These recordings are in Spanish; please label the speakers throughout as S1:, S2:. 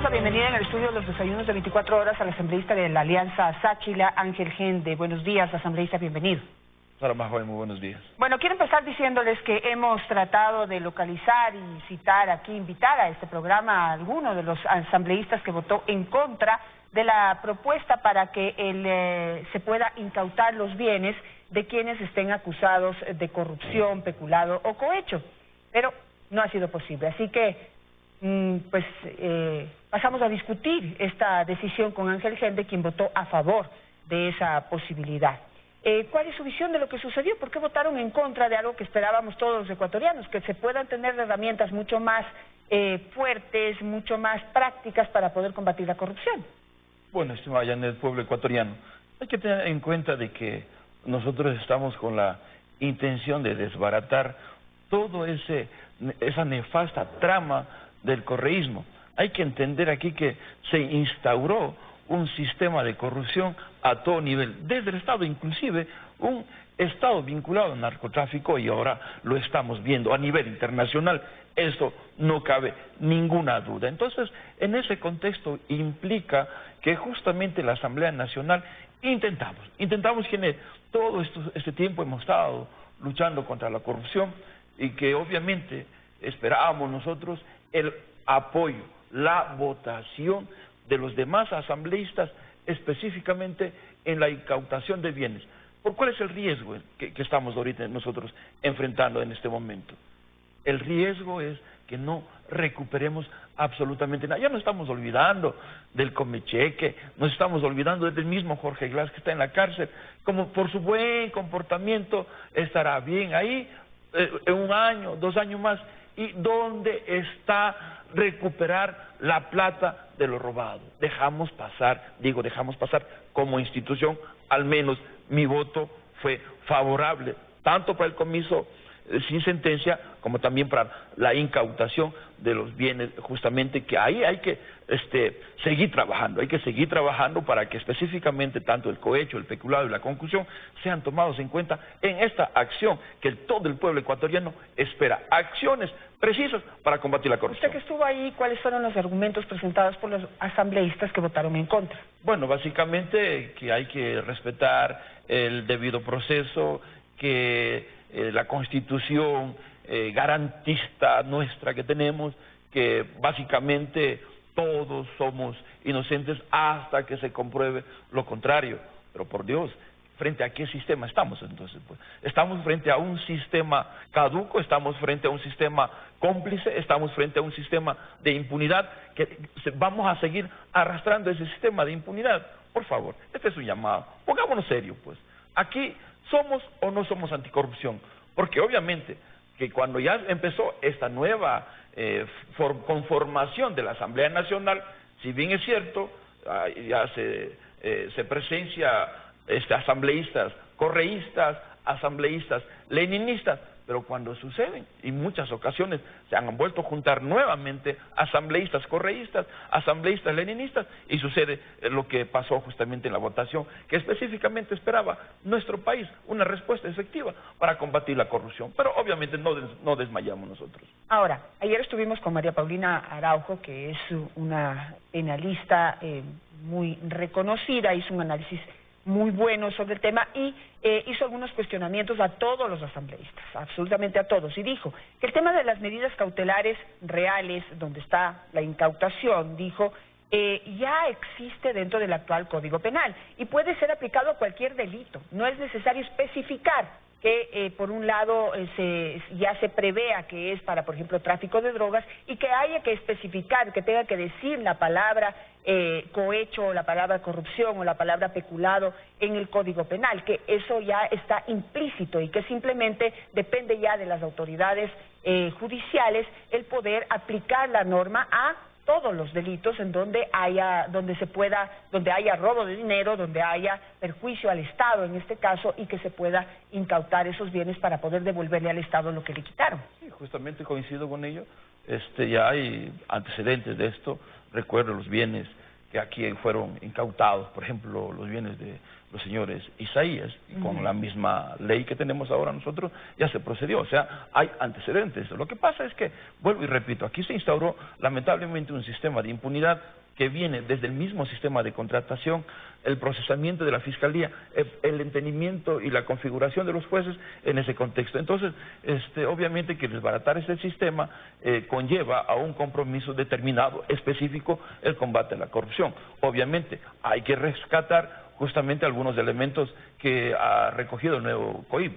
S1: damos la bienvenida en el estudio de los desayunos de 24 horas al asambleísta de la Alianza Sáchila, Ángel Gende. Buenos días, asambleísta, bienvenido.
S2: Hola, Majo, muy buenos días.
S1: Bueno, quiero empezar diciéndoles que hemos tratado de localizar y citar aquí, invitar a este programa a alguno de los asambleístas que votó en contra de la propuesta para que se pueda incautar los bienes de quienes estén acusados de corrupción, peculado o cohecho, pero no ha sido posible. Así que pasamos a discutir esta decisión con Ángel Gende, quien votó a favor de esa posibilidad. ¿Cuál es su visión de lo que sucedió? ¿Por qué votaron en contra de algo que esperábamos todos los ecuatorianos? Que se puedan tener herramientas mucho más fuertes, mucho más prácticas para poder combatir la corrupción.
S2: Bueno, estimada allá en el pueblo ecuatoriano, hay que tener en cuenta de que nosotros estamos con la intención de desbaratar todo esa nefasta trama del correísmo. Hay que entender aquí que se instauró un sistema de corrupción a todo nivel, desde el Estado, inclusive un Estado vinculado al narcotráfico, y ahora lo estamos viendo a nivel internacional. Eso no cabe ninguna duda. Entonces, en ese contexto implica que justamente la Asamblea Nacional intentamos que todo este tiempo hemos estado luchando contra la corrupción, y que obviamente esperábamos nosotros el apoyo, la votación de los demás asambleístas, específicamente en la incautación de bienes. ¿Por cuál es el riesgo que estamos ahorita nosotros enfrentando en este momento? El riesgo es que no recuperemos absolutamente nada. Ya nos estamos olvidando del Comecheque, nos estamos olvidando del mismo Jorge Glass, que está en la cárcel, como por su buen comportamiento estará bien ahí en 1 año, 2 años más. ¿Y dónde está recuperar la plata de lo robado? Dejamos pasar como institución. Al menos mi voto fue favorable, tanto para el comiso sin sentencia, como también para la incautación de los bienes, justamente, que ahí hay que seguir trabajando para que específicamente tanto el cohecho, el peculado y la concusión sean tomados en cuenta en esta acción que todo el pueblo ecuatoriano espera, acciones precisas para combatir la corrupción.
S1: Usted que estuvo ahí, ¿cuáles fueron los argumentos presentados por los asambleístas que votaron en contra?
S2: Bueno, básicamente que hay que respetar el debido proceso, que la Constitución garantista nuestra que tenemos, que básicamente todos somos inocentes hasta que se compruebe lo contrario. Pero por Dios, ¿frente a qué sistema estamos entonces? Pues, estamos frente a un sistema caduco, estamos frente a un sistema cómplice, estamos frente a un sistema de impunidad, que vamos a seguir arrastrando ese sistema de impunidad. Por favor, este es un llamado, pongámonos serios, pues. Aquí, ¿somos o no somos anticorrupción? Porque obviamente que cuando ya empezó esta nueva conformación de la Asamblea Nacional, si bien es cierto, ya se presencia asambleístas correístas, asambleístas leninistas, pero cuando suceden, en muchas ocasiones se han vuelto a juntar nuevamente asambleístas correístas, asambleístas leninistas, y sucede lo que pasó justamente en la votación, que específicamente esperaba nuestro país una respuesta efectiva para combatir la corrupción, pero obviamente no desmayamos nosotros.
S1: Ahora, ayer estuvimos con María Paulina Araujo, que es una penalista muy reconocida, hizo un análisis muy bueno sobre el tema y hizo algunos cuestionamientos a todos los asambleístas, absolutamente a todos, y dijo que el tema de las medidas cautelares reales, donde está la incautación, dijo, ya existe dentro del actual Código Penal y puede ser aplicado a cualquier delito. No es necesario especificar que por un lado ya se prevea que es para, por ejemplo, tráfico de drogas, y que haya que especificar, que tenga que decir la palabra cohecho, o la palabra corrupción, o la palabra peculado en el Código Penal, que eso ya está implícito y que simplemente depende ya de las autoridades judiciales el poder aplicar la norma a todos los delitos en donde haya robo de dinero, donde haya perjuicio al Estado en este caso, y que se pueda incautar esos bienes para poder devolverle al Estado lo que le quitaron.
S2: Sí, justamente coincido con ello. Ya hay antecedentes de esto. Recuerdo los bienes que aquí fueron incautados, por ejemplo, los bienes de los señores Isaías, y con la misma ley que tenemos ahora nosotros, ya se procedió, o sea, hay antecedentes. Lo que pasa es que, vuelvo y repito, aquí se instauró lamentablemente un sistema de impunidad que viene desde el mismo sistema de contratación, el procesamiento de la Fiscalía, el entendimiento y la configuración de los jueces en ese contexto. Entonces, obviamente que desbaratar ese sistema conlleva a un compromiso determinado, específico, el combate a la corrupción. Obviamente, hay que rescatar justamente algunos elementos que ha recogido el nuevo COIP,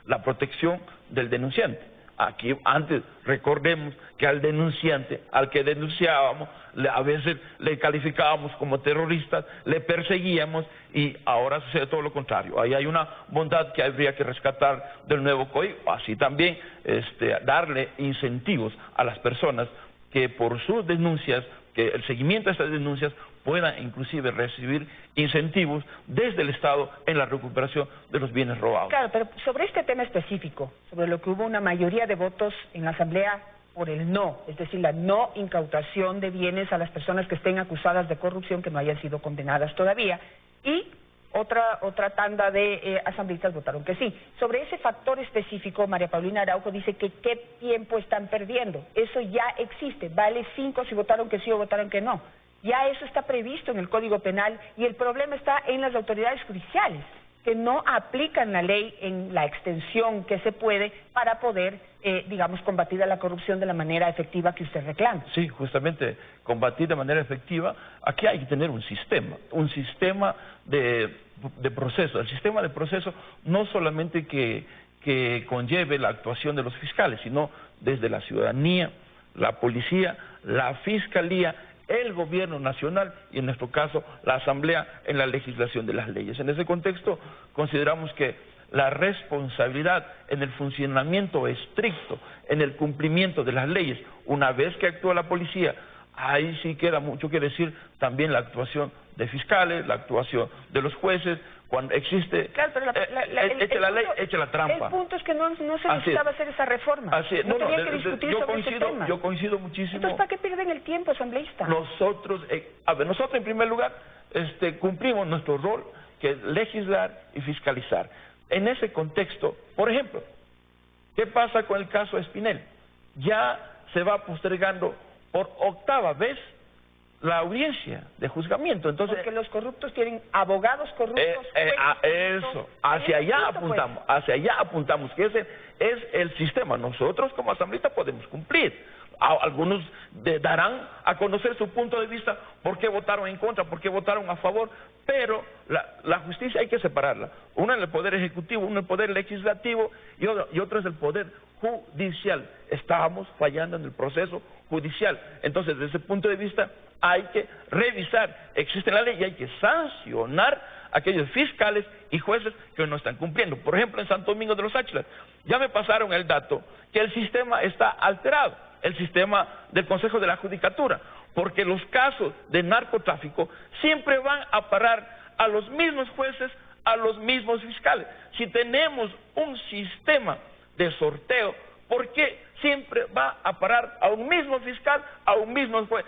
S2: la protección del denunciante. Aquí antes recordemos que al denunciante, al que denunciábamos, a veces le calificábamos como terroristas, le perseguíamos, y ahora sucede todo lo contrario. Ahí hay una bondad que habría que rescatar del nuevo COIP, así también darle incentivos a las personas que por sus denuncias, que el seguimiento de estas denuncias puedan inclusive recibir incentivos desde el Estado en la recuperación de los bienes robados.
S1: Claro, pero sobre este tema específico, sobre lo que hubo una mayoría de votos en la Asamblea por el no, es decir, la no incautación de bienes a las personas que estén acusadas de corrupción que no hayan sido condenadas todavía, y otra tanda de asambleístas votaron que sí. Sobre ese factor específico, María Paulina Araujo dice que qué tiempo están perdiendo. Eso ya existe, vale 5 si votaron que sí o votaron que no. Ya eso está previsto en el Código Penal, y el problema está en las autoridades judiciales, que no aplican la ley en la extensión que se puede para poder, digamos, combatir a la corrupción de la manera efectiva que usted reclama.
S2: Sí, justamente, combatir de manera efectiva, aquí hay que tener un sistema de proceso. El sistema de proceso no solamente que conlleve la actuación de los fiscales, sino desde la ciudadanía, la policía, la fiscalía, el gobierno nacional y en nuestro caso la Asamblea en la legislación de las leyes. En ese contexto consideramos que la responsabilidad en el funcionamiento estricto, en el cumplimiento de las leyes, una vez que actúa la policía, ahí sí queda mucho que decir también la actuación de fiscales, la actuación de los jueces. Cuando existe,
S1: claro, pero
S2: echa la ley, echa la trampa.
S1: El punto es que no se necesitaba hacer esa reforma. No tenía que discutir sobre ese tema.
S2: Yo coincido muchísimo.
S1: Entonces, ¿para qué pierden el tiempo, asambleísta?
S2: Nosotros en primer lugar, cumplimos nuestro rol, que es legislar y fiscalizar. En ese contexto, por ejemplo, ¿qué pasa con el caso Espinel? Ya se va postergando por 8ª vez la audiencia de juzgamiento. Entonces,
S1: porque los corruptos tienen abogados corruptos.
S2: Hacia allá apuntamos, que ese es el sistema. Nosotros como asambleístas podemos cumplir. Algunos darán a conocer su punto de vista, por qué votaron en contra, por qué votaron a favor, pero la justicia hay que separarla. Uno es el poder ejecutivo, uno es el poder legislativo y otro es el poder judicial. Estábamos fallando en el proceso judicial. Entonces, desde ese punto de vista, hay que revisar, existe la ley y hay que sancionar a aquellos fiscales y jueces que no están cumpliendo. Por ejemplo, en Santo Domingo de los Áchilas, ya me pasaron el dato que el sistema está alterado, el sistema del Consejo de la Judicatura, porque los casos de narcotráfico siempre van a parar a los mismos jueces, a los mismos fiscales. Si tenemos un sistema de sorteo, ¿por qué siempre va a parar a un mismo fiscal, a un mismo juez?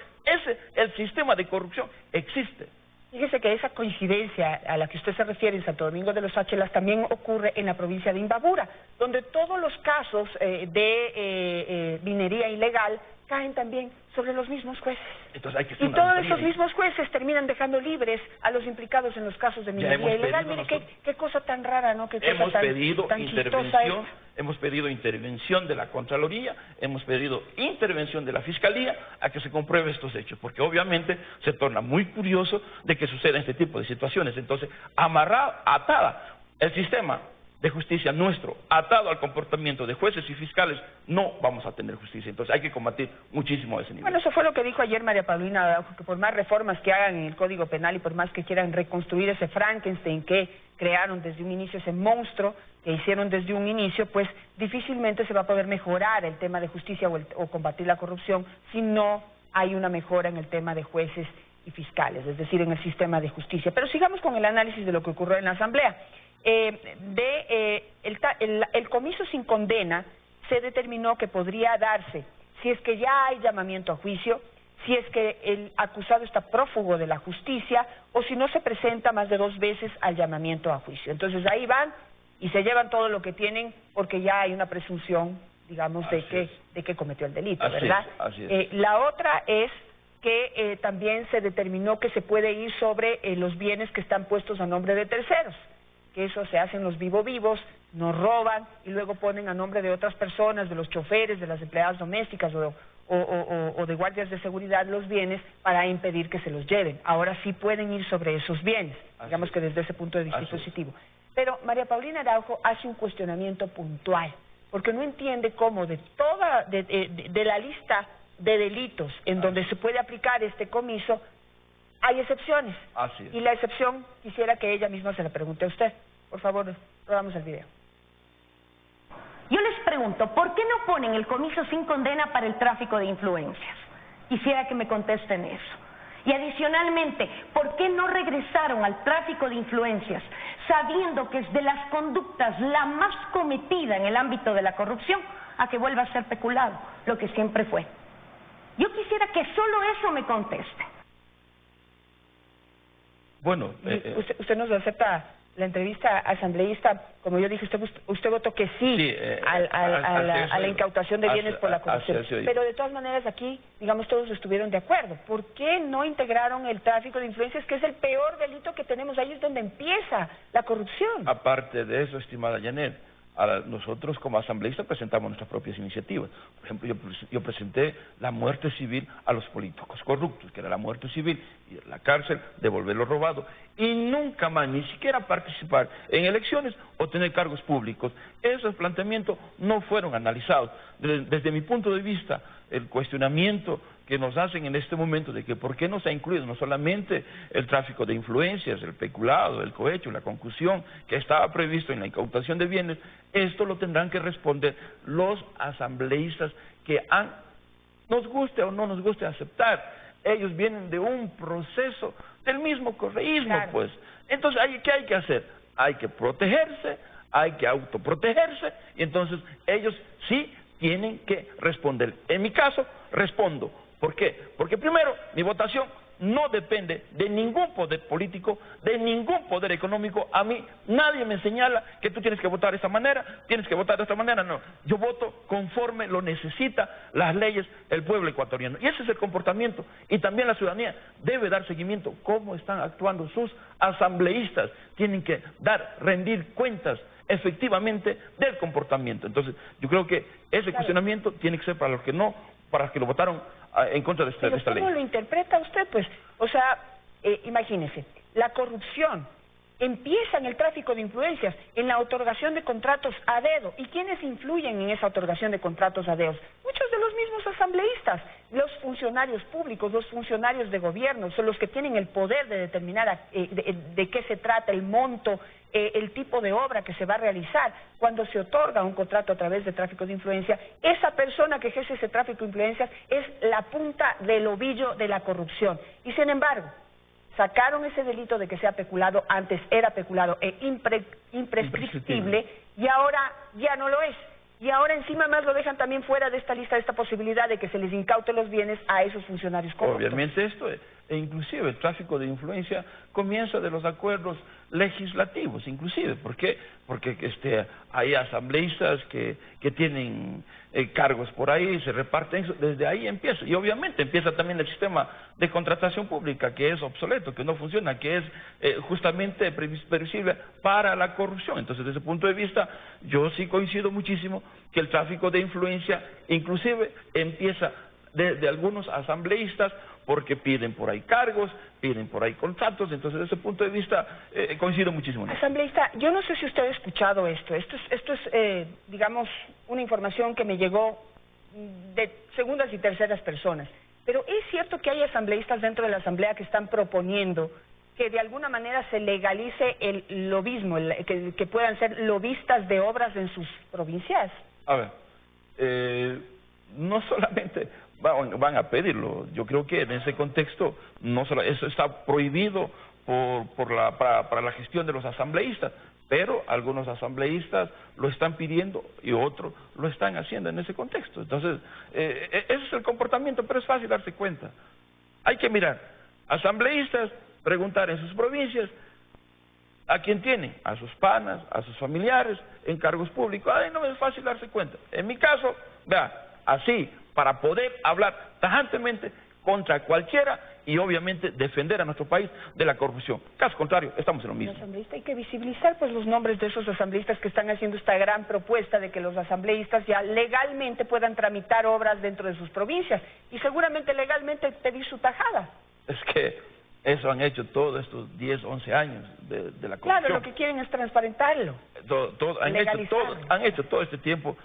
S2: El sistema de corrupción existe.
S1: Fíjese que esa coincidencia a la que usted se refiere en Santo Domingo de los Áchilas también ocurre en la provincia de Imbabura, donde todos los casos de minería ilegal caen también sobre los mismos jueces.
S2: Entonces hay que
S1: y todos esos mismos jueces terminan dejando libres a los implicados en los casos de minería ilegal. Mire qué cosa tan rara, ¿no? Qué cosa tan chistosa es.
S2: Hemos pedido intervención de la Contraloría, hemos pedido intervención de la Fiscalía a que se compruebe estos hechos, porque obviamente se torna muy curioso de que suceda este tipo de situaciones. Entonces, atada el sistema de justicia nuestro, atado al comportamiento de jueces y fiscales, no vamos a tener justicia. Entonces hay que combatir muchísimo a ese nivel.
S1: Bueno, eso fue lo que dijo ayer María Paulina Araujo, que por más reformas que hagan en el Código Penal y por más que quieran reconstruir ese Frankenstein que crearon desde un inicio, ese monstruo que hicieron desde un inicio, pues difícilmente se va a poder mejorar el tema de justicia o combatir la corrupción si no hay una mejora en el tema de jueces y fiscales, es decir, en el sistema de justicia. Pero sigamos con el análisis de lo que ocurrió en la Asamblea. El comicio sin condena se determinó que podría darse si es que ya hay llamamiento a juicio, si es que el acusado está prófugo de la justicia o si no se presenta más de 2 veces al llamamiento a juicio. Entonces ahí van y se llevan todo lo que tienen porque ya hay una presunción, digamos, de que cometió el delito, ¿verdad?
S2: Así es.
S1: La otra es que también se determinó que se puede ir sobre los bienes que están puestos a nombre de terceros, que eso se hacen los vivos, nos roban y luego ponen a nombre de otras personas, de los choferes, de las empleadas domésticas o de guardias de seguridad los bienes para impedir que se los lleven. Ahora sí pueden ir sobre esos bienes, digamos que desde ese punto de vista es positivo. Pero María Paulina Araujo hace un cuestionamiento puntual, porque no entiende cómo de la lista de delitos en donde se puede aplicar este comiso, hay excepciones.
S2: Así es.
S1: Y la excepción quisiera que ella misma se la pregunte a usted. Por favor, rodamos el video.
S3: Yo les pregunto, ¿por qué no ponen el comiso sin condena para el tráfico de influencias? Quisiera que me contesten eso. Y adicionalmente, ¿por qué no regresaron al tráfico de influencias sabiendo que es de las conductas la más cometida en el ámbito de la corrupción a que vuelva a ser peculado, lo que siempre fue? Yo quisiera que solo eso me conteste.
S2: Bueno,
S1: ¿Usted nos acepta la entrevista asambleísta? Como yo dije, usted votó que sí, a la incautación de bienes por la corrupción. Pero de todas maneras aquí, digamos, todos estuvieron de acuerdo. ¿Por qué no integraron el tráfico de influencias, que es el peor delito que tenemos? Ahí es donde empieza la corrupción.
S2: Aparte de eso, estimada Janet, nosotros como asambleístas presentamos nuestras propias iniciativas. Por ejemplo, yo presenté la muerte civil a los políticos corruptos, que era la muerte civil, y la cárcel, devolver lo robado, y nunca más, ni siquiera participar en elecciones o tener cargos públicos. Esos planteamientos no fueron analizados. Desde mi punto de vista, el cuestionamiento que nos hacen en este momento de que por qué no se ha incluido no solamente el tráfico de influencias, el peculado, el cohecho, la concusión, que estaba previsto en la incautación de bienes, esto lo tendrán que responder los asambleístas que nos guste o no nos guste aceptar. Ellos vienen de un proceso del mismo correísmo, claro. Pues. Entonces, ¿qué hay que hacer? Hay que protegerse, hay que autoprotegerse, y entonces ellos sí tienen que responder. En mi caso, respondo. ¿Por qué? Porque primero, mi votación no depende de ningún poder político, de ningún poder económico. A mí nadie me señala que tú tienes que votar de esta manera, tienes que votar de esta manera. No, yo voto conforme lo necesita las leyes del pueblo ecuatoriano. Y ese es el comportamiento. Y también la ciudadanía debe dar seguimiento. ¿Cómo están actuando sus asambleístas? Tienen que rendir cuentas efectivamente del comportamiento. Entonces, yo creo que ese cuestionamiento tiene que ser para los que lo votaron en contra de esta ley.
S1: ¿Cómo lo interpreta usted? Pues, o sea, imagínese, la corrupción empieza en el tráfico de influencias, en la otorgación de contratos a dedo. ¿Y quiénes influyen en esa otorgación de contratos a dedo? Muchos de los mismos asambleístas, los funcionarios públicos, los funcionarios de gobierno, son los que tienen el poder de determinar de qué se trata, el monto, el tipo de obra que se va a realizar. Cuando se otorga un contrato a través de tráfico de influencia, esa persona que ejerce ese tráfico de influencias es la punta del ovillo de la corrupción. Y sin embargo, sacaron ese delito de que sea peculado, antes era peculado e imprescriptible, y ahora ya no lo es. Y ahora encima más lo dejan también fuera de esta lista, de esta posibilidad de que se les incaute los bienes a esos funcionarios corruptos.
S2: Obviamente esto, inclusive el tráfico de influencia comienza de los acuerdos legislativos, inclusive. ¿Por qué? Porque hay asambleístas que tienen cargos por ahí, se reparten eso, desde ahí empieza. Y obviamente empieza también el sistema de contratación pública, que es obsoleto, que no funciona, que es justamente previsible para la corrupción. Entonces, desde ese punto de vista, yo sí coincido muchísimo que el tráfico de influencia inclusive empieza de algunos asambleístas, porque piden por ahí cargos, piden por ahí contratos. Entonces, desde ese punto de vista, coincido muchísimo.
S1: Asambleísta, yo no sé si usted ha escuchado esto es digamos, una información que me llegó de segundas y terceras personas, pero es cierto que hay asambleístas dentro de la asamblea que están proponiendo que de alguna manera se legalice el lobismo, que puedan ser lobistas de obras en sus provincias.
S2: A ver, no solamente van a pedirlo. Yo creo que en ese contexto eso está prohibido para la gestión de los asambleístas, pero algunos asambleístas lo están pidiendo y otros lo están haciendo en ese contexto. Entonces, ese es el comportamiento, pero es fácil darse cuenta. Hay que mirar, asambleístas, preguntar en sus provincias a quién tienen, a sus panas, a sus familiares, en cargos públicos. Ay, no es fácil darse cuenta. En mi caso, vea, así, para poder hablar tajantemente contra cualquiera y obviamente defender a nuestro país de la corrupción. Caso contrario, estamos en lo mismo.
S1: Asambleísta, hay que visibilizar pues los nombres de esos asambleístas que están haciendo esta gran propuesta de que los asambleístas ya legalmente puedan tramitar obras dentro de sus provincias y seguramente legalmente pedir su tajada.
S2: Es que eso han hecho todos estos 10, 11 años de la corrupción.
S1: Claro, lo que quieren es transparentarlo.
S2: Han hecho todo este tiempo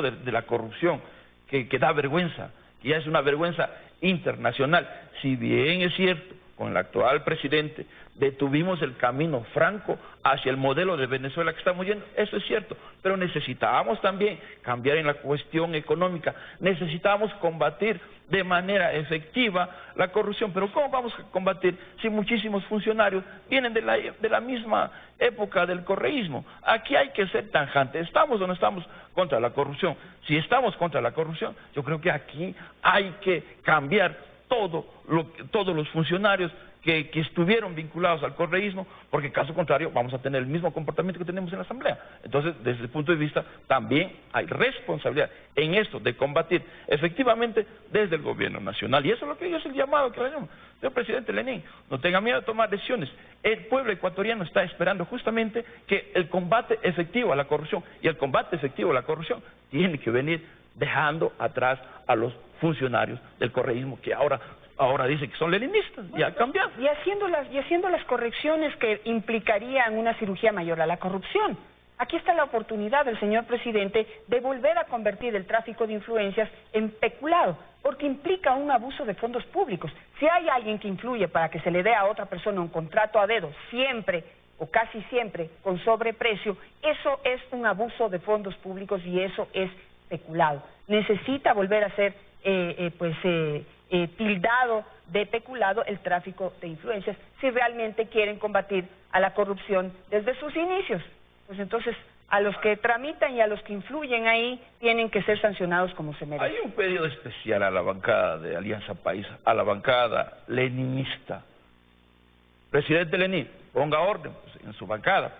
S2: de la corrupción que da vergüenza, que ya es una vergüenza internacional. Si bien es cierto, con el actual presidente detuvimos el camino franco hacia el modelo de Venezuela que estamos yendo, eso es cierto, pero necesitábamos también cambiar en la cuestión económica, necesitábamos combatir de manera efectiva la corrupción. Pero ¿cómo vamos a combatir si muchísimos funcionarios vienen de la misma época del correísmo? Aquí hay que ser tajante. ¿Estamos o no estamos contra la corrupción? Si estamos contra la corrupción, yo creo que aquí hay que cambiar todos los funcionarios que estuvieron vinculados al correísmo, porque caso contrario vamos a tener el mismo comportamiento que tenemos en la Asamblea. Entonces, desde el punto de vista, también hay responsabilidad en esto de combatir efectivamente desde el gobierno nacional. Y eso es lo que yo es el llamado que le llamo. Señor presidente Lenín, no tenga miedo de tomar decisiones. El pueblo ecuatoriano está esperando justamente que el combate efectivo a la corrupción, y el combate efectivo a la corrupción tiene que venir dejando atrás a los funcionarios del correísmo que ahora dice que son leninistas. Bueno, y ha cambiado.
S1: Y haciendo las correcciones que implicarían una cirugía mayor a la corrupción. Aquí está la oportunidad del señor presidente de volver a convertir el tráfico de influencias en peculado, porque implica un abuso de fondos públicos. Si hay alguien que influye para que se le dé a otra persona un contrato a dedo, siempre o casi siempre con sobreprecio, eso es un abuso de fondos públicos y eso es peculado. Necesita volver a ser tildado de peculado el tráfico de influencias si realmente quieren combatir a la corrupción desde sus inicios. Pues entonces a los que tramitan y a los que influyen ahí tienen que ser sancionados como se merece.
S2: Hay un pedido especial a la bancada de Alianza País, a la bancada leninista. Presidente Lenín, ponga orden pues, en su bancada.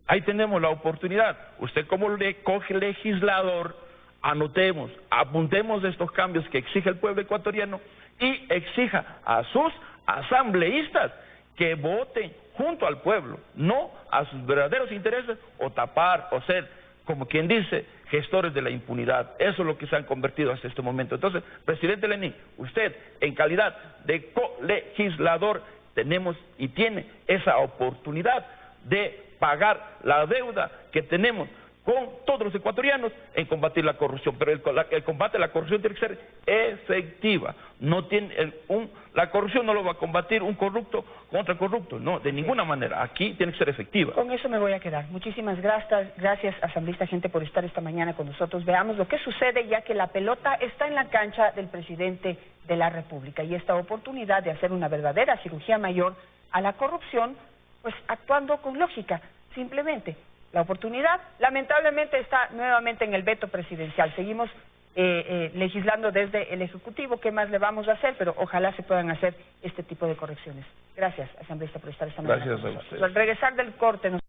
S2: Ahí tenemos la oportunidad. Usted como legislador, anotemos, apuntemos estos cambios que exige el pueblo ecuatoriano y exija a sus asambleístas que voten junto al pueblo, no a sus verdaderos intereses o tapar o ser, como quien dice, gestores de la impunidad. Eso es lo que se han convertido hasta este momento. Entonces, presidente Lenín, usted en calidad de colegislador tenemos y tiene esa oportunidad de pagar la deuda que tenemos con todos los ecuatorianos en combatir la corrupción, pero el combate a la corrupción tiene que ser efectiva. No tiene la corrupción no lo va a combatir un corrupto contra corrupto, no, de ninguna manera. Aquí tiene que ser efectiva.
S1: Con eso me voy a quedar. Muchísimas gracias, asambleísta gente, por estar esta mañana con nosotros. Veamos lo que sucede, ya que la pelota está en la cancha del presidente de la República y esta oportunidad de hacer una verdadera cirugía mayor a la corrupción, pues actuando con lógica, simplemente. La oportunidad, lamentablemente, está nuevamente en el veto presidencial. Seguimos legislando desde el Ejecutivo. ¿Qué más le vamos a hacer? Pero ojalá se puedan hacer este tipo de correcciones. Gracias, asambleísta, por estar esta mañana.
S2: Gracias a usted.
S1: Al regresar del corte nos